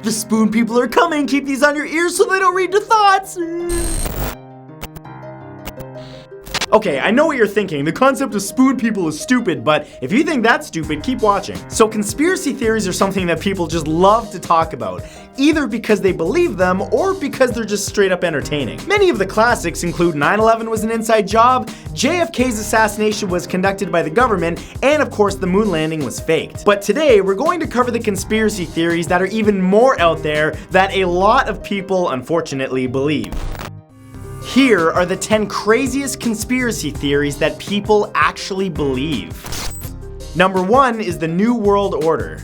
The spoon people are coming. Keep these on your ears so they don't read your thoughts. Okay, I know what you're thinking. The concept of spoon people is stupid, but if you think that's stupid, keep watching. So conspiracy theories are something that people just love to talk about, either because they believe them or because they're just straight up entertaining. Many of the classics include 9/11 was an inside job, JFK's assassination was conducted by the government, and of course the moon landing was faked. But today, we're going to cover the conspiracy theories that are even more out there that a lot of people unfortunately believe. Here are the 10 craziest conspiracy theories that people actually believe. Number 1 is the New World Order.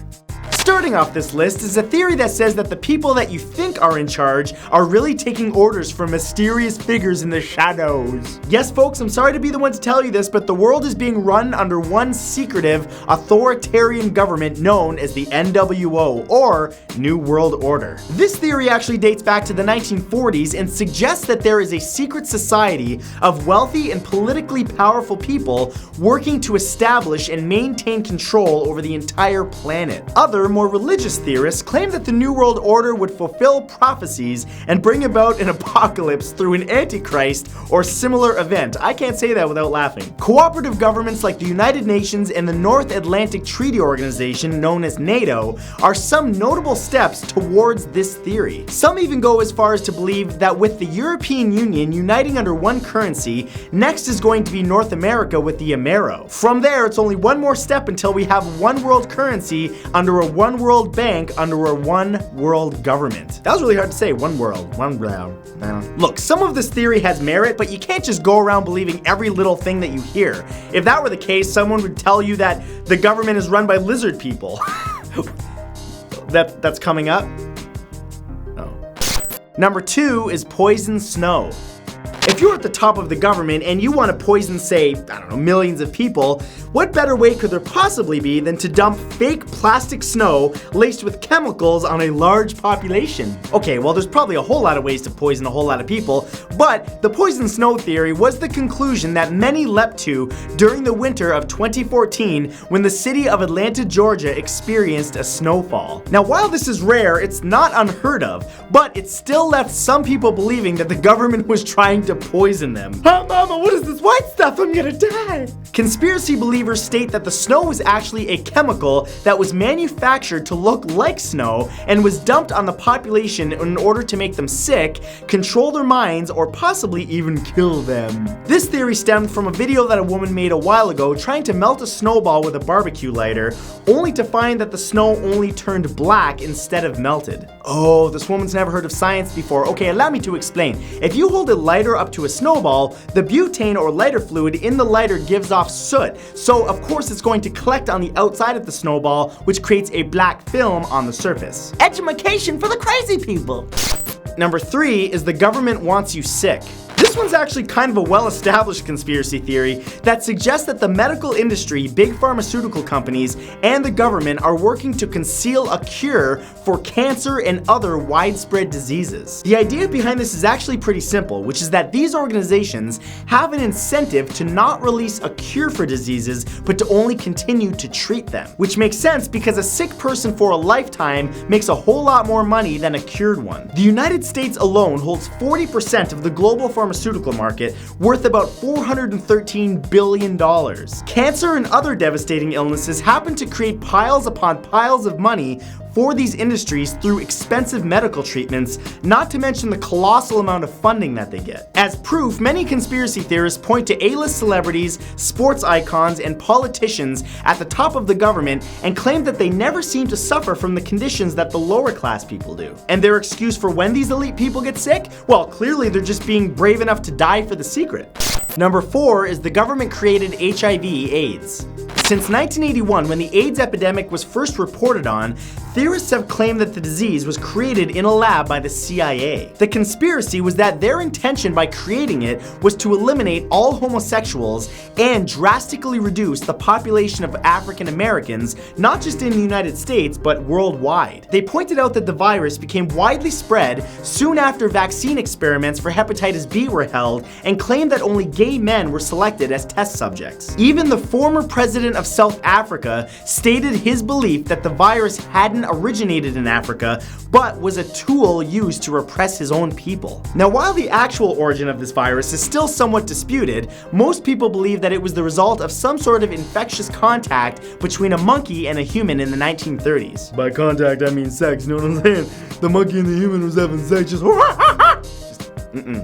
Starting off this list is a theory that says that the people that you think are in charge are really taking orders from mysterious figures in the shadows. Yes, folks, I'm sorry to be the one to tell you this, but the world is being run under one secretive, authoritarian government known as the NWO, or New World Order. This theory actually dates back to the 1940s and suggests that there is a secret society of wealthy and politically powerful people working to establish and maintain control over the entire planet. Other, more religious theorists claim that the New World Order would fulfill prophecies and bring about an apocalypse through an antichrist or similar event. I can't say that without laughing. Cooperative governments like the United Nations and the North Atlantic Treaty Organization, known as NATO, are some notable steps towards this theory. Some even go as far as to believe that with the European Union uniting under one currency, next is going to be North America with the Amero. From there, it's only one more step until we have one world currency under a one world bank under a one world government. That was really hard to say. One world. One world. Look, some of this theory has merit, but you can't just go around believing every little thing that you hear. If that were the case, someone would tell you that the government is run by lizard people. That's coming up? Oh. Number 2 is poison snow. If you're at the top of the government and you want to poison, say, I don't know, millions of people, what better way could there possibly be than to dump fake plastic snow laced with chemicals on a large population? Okay, well, there's probably a whole lot of ways to poison a whole lot of people, but the poison snow theory was the conclusion that many leapt to during the winter of 2014 when the city of Atlanta, Georgia experienced a snowfall. Now, while this is rare, it's not unheard of, but it still left some people believing that the government was trying to poison them. Oh, mama, what is this white stuff? I'm gonna die. Conspiracy believers state that the snow was actually a chemical that was manufactured to look like snow and was dumped on the population in order to make them sick, control their minds, or possibly even kill them. This theory stemmed from a video that a woman made a while ago trying to melt a snowball with a barbecue lighter, only to find that the snow only turned black instead of melted. Oh, this woman's never heard of science before. Okay, allow me to explain. If you hold a lighter up to a snowball, the butane or lighter fluid in the lighter gives off soot, so of course it's going to collect on the outside of the snowball, which creates a black film on the surface. Education for the crazy people! Number 3 is the government wants you sick. This one's actually kind of a well-established conspiracy theory that suggests that the medical industry, big pharmaceutical companies, and the government are working to conceal a cure for cancer and other widespread diseases. The idea behind this is actually pretty simple, which is that these organizations have an incentive to not release a cure for diseases, but to only continue to treat them. Which makes sense because a sick person for a lifetime makes a whole lot more money than a cured one. The United States alone holds 40% of the global pharmaceutical market, worth about $413 billion. Cancer and other devastating illnesses happen to create piles upon piles of money for these industries through expensive medical treatments, not to mention the colossal amount of funding that they get. As proof, many conspiracy theorists point to A-list celebrities, sports icons, and politicians at the top of the government and claim that they never seem to suffer from the conditions that the lower class people do. And their excuse for when these elite people get sick? Well, clearly they're just being brave enough to die for the secret. Number 4 is the government-created HIV/AIDS. Since 1981, when the AIDS epidemic was first reported on, theorists have claimed that the disease was created in a lab by the CIA. The conspiracy was that their intention by creating it was to eliminate all homosexuals and drastically reduce the population of African Americans, not just in the United States, but worldwide. They pointed out that the virus became widely spread soon after vaccine experiments for hepatitis B were held and claimed that only gay men were selected as test subjects. Even the former president president of South Africa stated his belief that the virus hadn't originated in Africa, but was a tool used to repress his own people. Now, while the actual origin of this virus is still somewhat disputed, most people believe that it was the result of some sort of infectious contact between a monkey and a human in the 1930s. By contact, I mean sex, you know what I'm saying? The monkey and the human was having sex, just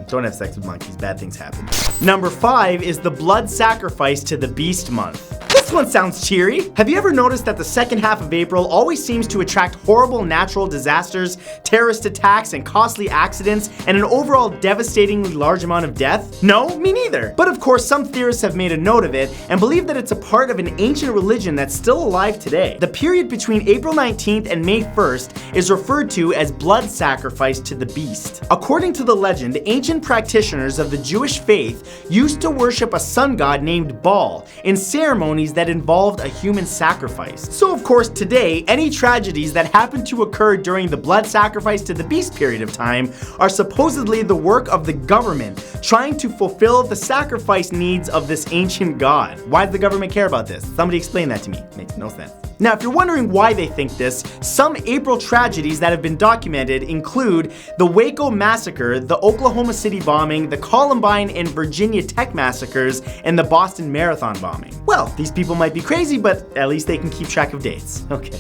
don't have sex with monkeys, bad things happen. Number 5 is the blood sacrifice to the beast month. This one sounds cheery. Have you ever noticed that the second half of April always seems to attract horrible natural disasters, terrorist attacks, and costly accidents, and an overall devastatingly large amount of death? No, me neither. But of course, some theorists have made a note of it and believe that it's a part of an ancient religion that's still alive today. The period between April 19th and May 1st is referred to as blood sacrifice to the beast. According to the legend, ancient practitioners of the Jewish faith used to worship a sun god named Baal in ceremonies that involved a human sacrifice. So of course today, any tragedies that happen to occur during the blood sacrifice to the beast period of time are supposedly the work of the government trying to fulfill the sacrifice needs of this ancient god. Why does the government care about this? Somebody explain that to me. Makes no sense. Now, if you're wondering why they think this, some April tragedies that have been documented include the Waco massacre, the Oklahoma City bombing, the Columbine and Virginia Tech massacres, and the Boston Marathon bombing. Well, these people might be crazy, but at least they can keep track of dates. Okay.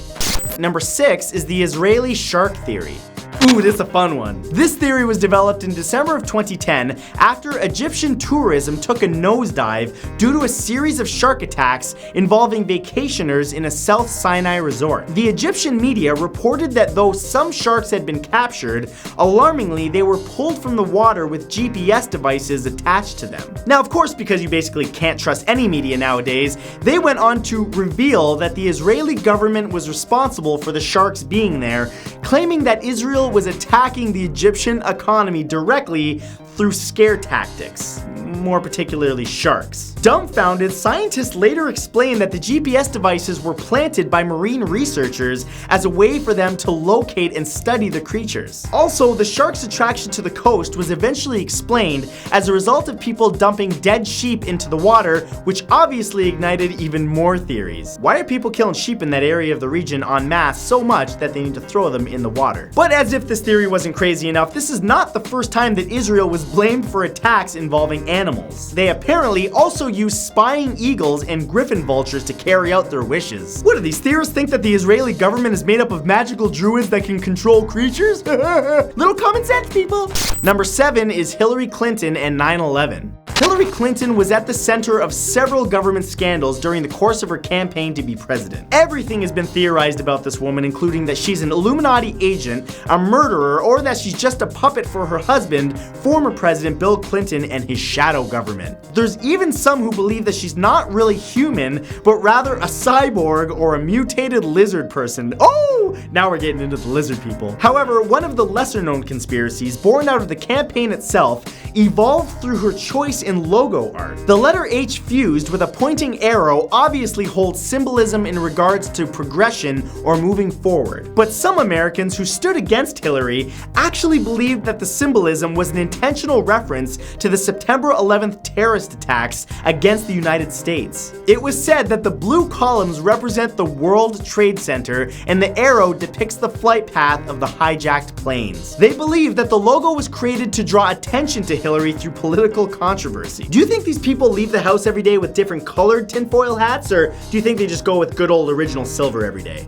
Number 6 is the Israeli shark theory. Ooh, this is a fun one. This theory was developed in December of 2010 after Egyptian tourism took a nosedive due to a series of shark attacks involving vacationers in a South Sinai resort. The Egyptian media reported that though some sharks had been captured, alarmingly they were pulled from the water with GPS devices attached to them. Now, of course, because you basically can't trust any media nowadays, they went on to reveal that the Israeli government was responsible for the sharks being there, claiming that Israel was attacking the Egyptian economy directly through scare tactics, more particularly sharks. Dumbfounded, scientists later explained that the GPS devices were planted by marine researchers as a way for them to locate and study the creatures. Also, the sharks' attraction to the coast was eventually explained as a result of people dumping dead sheep into the water, which obviously ignited even more theories. Why are people killing sheep in that area of the region en masse so much that they need to throw them in the water? But as if this theory wasn't crazy enough, this is not the first time that Israel was blamed for attacks involving animals. They apparently also use spying eagles and griffin vultures to carry out their wishes. What do these theorists think, that the Israeli government is made up of magical druids that can control creatures? Little common sense, people! Number 7 is Hillary Clinton and 9/11. Hillary Clinton was at the center of several government scandals during the course of her campaign to be president. Everything has been theorized about this woman, including that she's an Illuminati agent, a murderer, or that she's just a puppet for her husband, former President Bill Clinton, and his shadow government. There's even some who believe that she's not really human, but rather a cyborg or a mutated lizard person. Oh, now we're getting into the lizard people. However, one of the lesser known conspiracies, born out of the campaign itself, evolved through her choice in logo art. The letter H fused with a pointing arrow obviously holds symbolism in regards to progression or moving forward. But some Americans who stood against Hillary actually believed that the symbolism was an intentional reference to the September 11th terrorist attacks against the United States. It was said that the blue columns represent the World Trade Center and the arrow depicts the flight path of the hijacked planes. They believe that the logo was created to draw attention to Hillary through political controversy. Do you think these people leave the house every day with different colored tinfoil hats, or do you think they just go with good old original silver every day?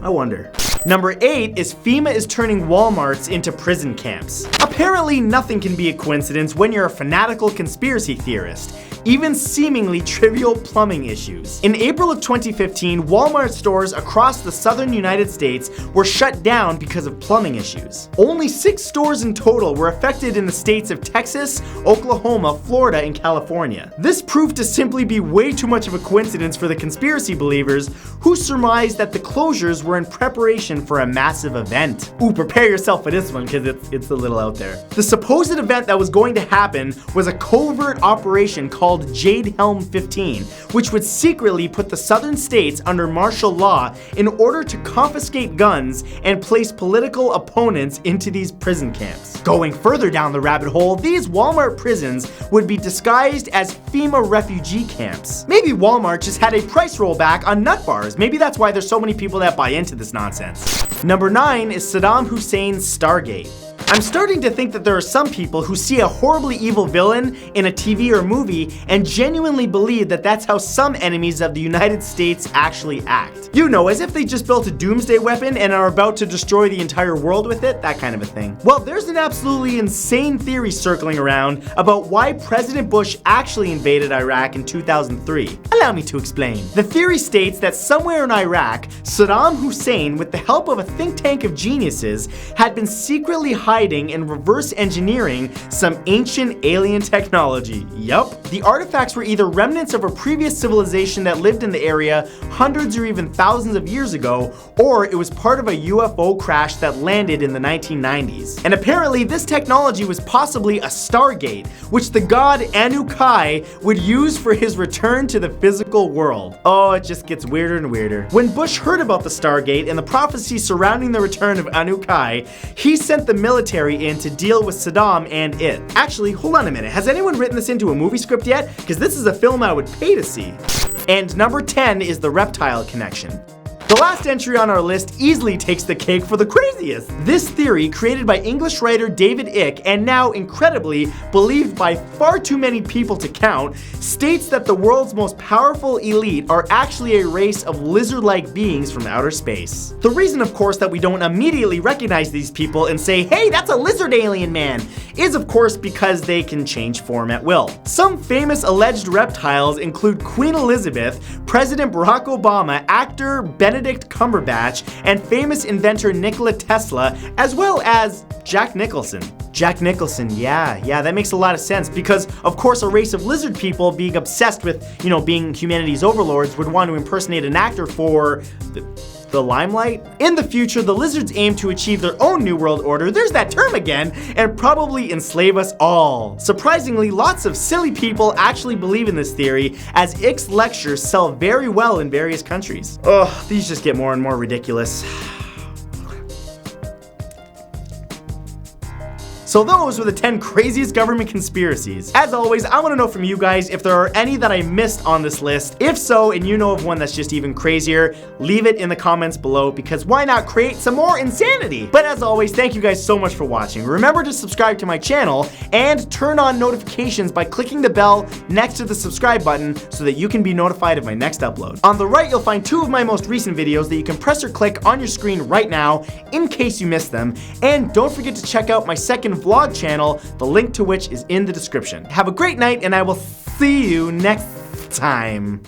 I wonder. Number 8 is FEMA is turning Walmarts into prison camps. Apparently nothing can be a coincidence when you're a fanatical conspiracy theorist. Even seemingly trivial plumbing issues. In April of 2015, Walmart stores across the southern United States were shut down because of plumbing issues. Only 6 stores in total were affected in the states of Texas, Oklahoma, Florida, and California. This proved to simply be way too much of a coincidence for the conspiracy believers, who surmised that the closures were in preparation for a massive event. Ooh, prepare yourself for this one, because it's a little out there. The supposed event that was going to happen was a covert operation called called Jade Helm 15, which would secretly put the southern states under martial law in order to confiscate guns and place political opponents into these prison camps. Going further down the rabbit hole, these Walmart prisons would be disguised as FEMA refugee camps. Maybe Walmart just had a price rollback on nut bars. Maybe that's why there's so many people that buy into this nonsense. Number 9 is Saddam Hussein's Stargate. I'm starting to think that there are some people who see a horribly evil villain in a TV or movie and genuinely believe that that's how some enemies of the United States actually act. You know, as if they just built a doomsday weapon and are about to destroy the entire world with it, that kind of a thing. Well, there's an absolutely insane theory circling around about why President Bush actually invaded Iraq in 2003. Allow me to explain. The theory states that somewhere in Iraq, Saddam Hussein, with the help of a think tank of geniuses, had been secretly hiding and reverse engineering some ancient alien technology. Yup. The artifacts were either remnants of a previous civilization that lived in the area hundreds or even thousands of years ago, or it was part of a UFO crash that landed in the 1990s. And apparently this technology was possibly a Stargate, which the god Anu-Kai would use for his return to the physical world. Oh, it just gets weirder and weirder. When Bush heard about the Stargate and the prophecy surrounding the return of Anu-Kai, he sent the military in to deal with Saddam and it. Actually, hold on a minute. Has anyone written this into a movie script yet? Because this is a film I would pay to see. And number 10 is the Reptile Connection. The last entry on our list easily takes the cake for the craziest. This theory, created by English writer David Icke and now incredibly believed by far too many people to count, states that the world's most powerful elite are actually a race of lizard-like beings from outer space. The reason, of course, that we don't immediately recognize these people and say, hey, that's a lizard alien man, is of course because they can change form at will. Some famous alleged reptiles include Queen Elizabeth, President Barack Obama, actor Benedict Cumberbatch, and famous inventor Nikola Tesla, as well as Jack Nicholson. Jack Nicholson, yeah, that makes a lot of sense because, of course, a race of lizard people being obsessed with, being humanity's overlords would want to impersonate an actor for the limelight. In the future, the lizards aim to achieve their own new world order, there's that term again, and probably enslave us all. Surprisingly, lots of silly people actually believe in this theory, as Icke's lectures sell very well in various countries. Ugh, these just get more and more ridiculous. So those were the 10 craziest government conspiracies. As always, I want to know from you guys if there are any that I missed on this list. If so, and you know of one that's just even crazier, leave it in the comments below, because why not create some more insanity? But as always, thank you guys so much for watching. Remember to subscribe to my channel and turn on notifications by clicking the bell next to the subscribe button so that you can be notified of my next upload. On the right, you'll find 2 of my most recent videos that you can press or click on your screen right now in case you missed them. And don't forget to check out my second vlog channel, the link to which is in the description. Have a great night, and I will see you next time.